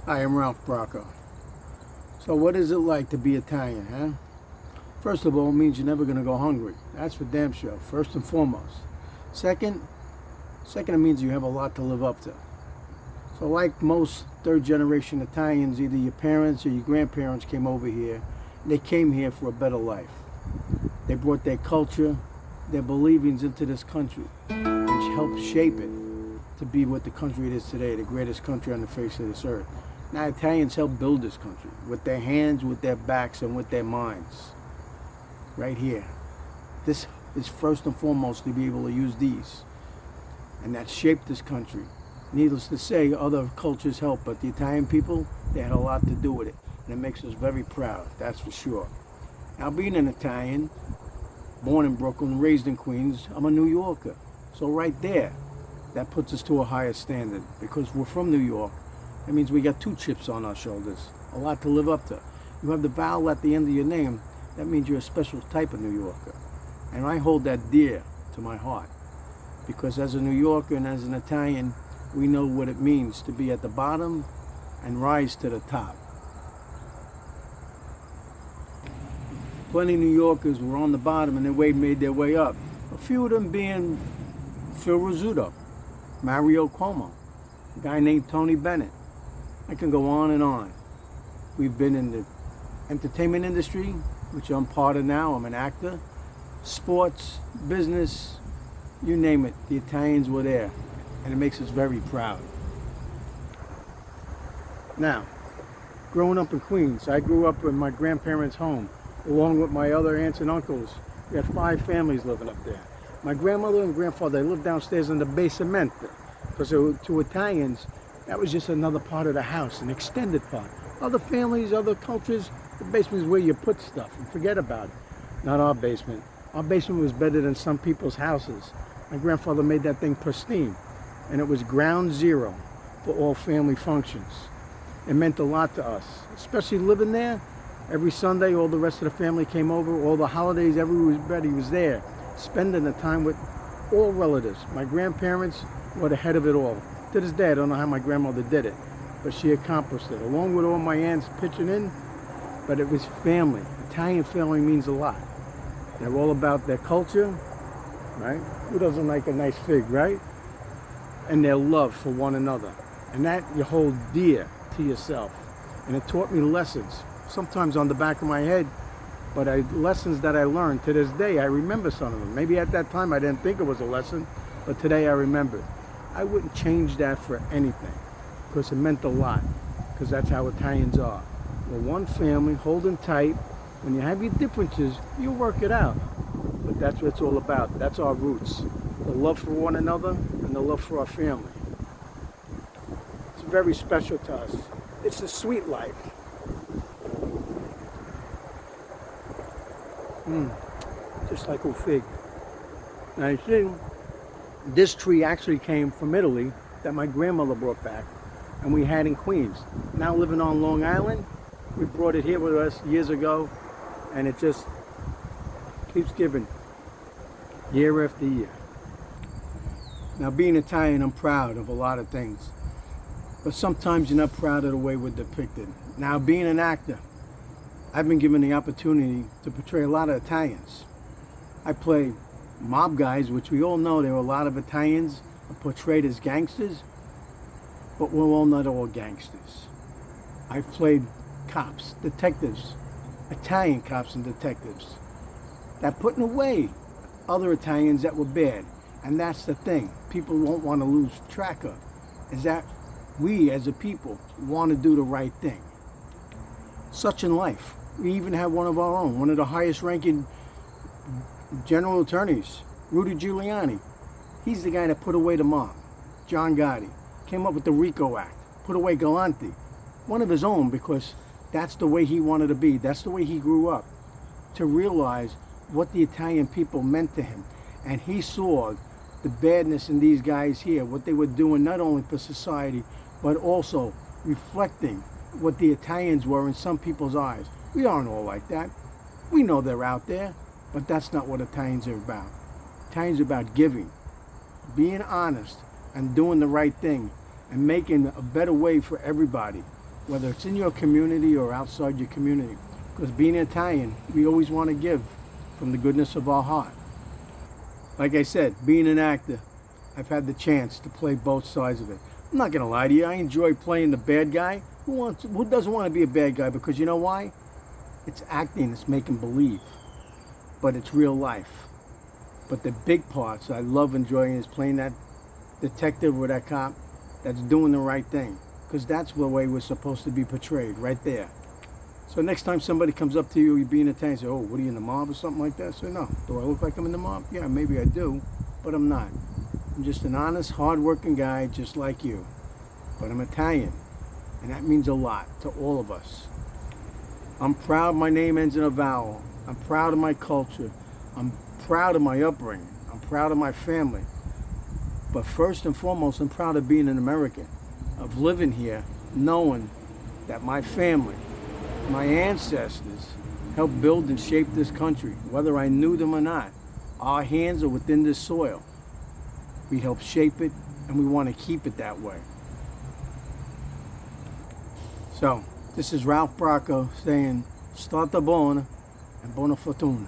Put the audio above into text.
Hi, I'm Ralph Bracco. So what is it like to be Italian, huh? First of all, it means you're never going to go hungry. That's for damn sure, first and foremost. Second, it means you have a lot to live up to. So like most third generation Italians, either your parents or your grandparents came over here. They came here for a better life. They brought their culture, their believings into this country and helped shape it to be what the country it is today, the greatest country on the face of this earth. Now Italians helped build this country with their hands, with their backs, and with their minds. Right here. This is first and foremost to be able to use these. And that shaped this country. Needless to say, other cultures helped, but the Italian people, they had a lot to do with it. And it makes us very proud, that's for sure. Now being an Italian, born in Brooklyn, raised in Queens, I'm a New Yorker. So right there, that puts us to a higher standard because we're from New York. That means we got two chips on our shoulders, a lot to live up to. You have the vowel at the end of your name, that means you're a special type of New Yorker. And I hold that dear to my heart because as a New Yorker and as an Italian, we know what it means to be at the bottom and rise to the top. Plenty of New Yorkers were on the bottom and they made their way up. A few of them being Phil Rizzuto, Mario Cuomo, a guy named Tony Bennett. I can go on and on. We've been in the entertainment industry, which I'm part of now. I'm an actor. Sports, business, you name it. The Italians were there. And it makes us very proud. Now, growing up in Queens, I grew up in my grandparents' home, along with my other aunts and uncles. We had 5 families living up there. My grandmother and grandfather, they lived downstairs in the basement, because to Italians, that was just another part of the house, an extended part. Other families, other cultures, the basement is where you put stuff and forget about it. Not our basement. Our basement was better than some people's houses. My grandfather made that thing pristine, and it was ground zero for all family functions. It meant a lot to us, especially living there. Every Sunday, all the rest of the family came over. All the holidays, everybody was there, spending the time with all relatives. My grandparents were the head of it all. To this day, I don't know how my grandmother did it, but she accomplished it, along with all my aunts pitching in. But it was family. Italian family means a lot. They're all about their culture, right? Who doesn't like a nice fig, right? And their love for one another. And that you hold dear to yourself. And it taught me lessons, sometimes on the back of my head, but lessons that I learned. To this day, I remember some of them. Maybe at that time I didn't think it was a lesson, but today I remember. I wouldn't change that for anything, because it meant a lot, because that's how Italians are. We're one family, holding tight. When you have your differences, you work it out. But that's what it's all about. That's our roots. The love for one another and the love for our family. It's very special to us. It's the sweet life. Just like a fig. Now you see, this tree actually came from Italy that my grandmother brought back, and we had in Queens. Now living on Long Island, we brought it here with us years ago, and it just keeps giving year after year. Now being Italian, I'm proud of a lot of things, but sometimes you're not proud of the way we're depicted. Now being an actor, I've been given the opportunity to portray a lot of Italians. I play mob guys, which we all know there are a lot of Italians portrayed as gangsters, but we're all not all gangsters. I've played cops, detectives, Italian cops and detectives that putting away other Italians that were bad. And that's the thing people won't want to lose track of, is that we as a people want to do the right thing. Such in life. We even have one of our own, one of the highest ranking general attorneys, Rudy Giuliani. He's the guy that put away the mob. John Gotti came up with the RICO Act, put away Galante, one of his own, because that's the way he wanted to be. That's the way he grew up, to realize what the Italian people meant to him. And he saw the badness in these guys here, what they were doing not only for society, but also reflecting what the Italians were in some people's eyes. We aren't all like that. We know they're out there, but that's not what Italians are about. Italians are about giving, being honest, and doing the right thing, and making a better way for everybody. whether it's in your community or outside your community. Because being Italian, we always want to give from the goodness of our heart. Like I said, being an actor, I've had the chance to play both sides of it. I'm not gonna lie to you, I enjoy playing the bad guy. Who doesn't want to be a bad guy? Because you know why? It's acting, it's making believe. But it's real life. But the big parts I love enjoying is playing that detective or that cop that's doing the right thing. Because that's the way we're supposed to be portrayed, right there. So next time somebody comes up to you, you're being Italian, say, oh, what are you in the mob or something like that? Say, no. Do I look like I'm in the mob? Yeah, maybe I do, but I'm not. I'm just an honest, hard-working guy just like you. But I'm Italian, and that means a lot to all of us. I'm proud my name ends in a vowel. I'm proud of my culture. I'm proud of my upbringing. I'm proud of my family. But first and foremost, I'm proud of being an American, of living here, knowing that my family, my ancestors helped build and shape this country, whether I knew them or not. Our hands are within this soil. We helped shape it, and we want to keep it that way. So, this is Ralph Bracco saying, Stata buona and buona fortuna.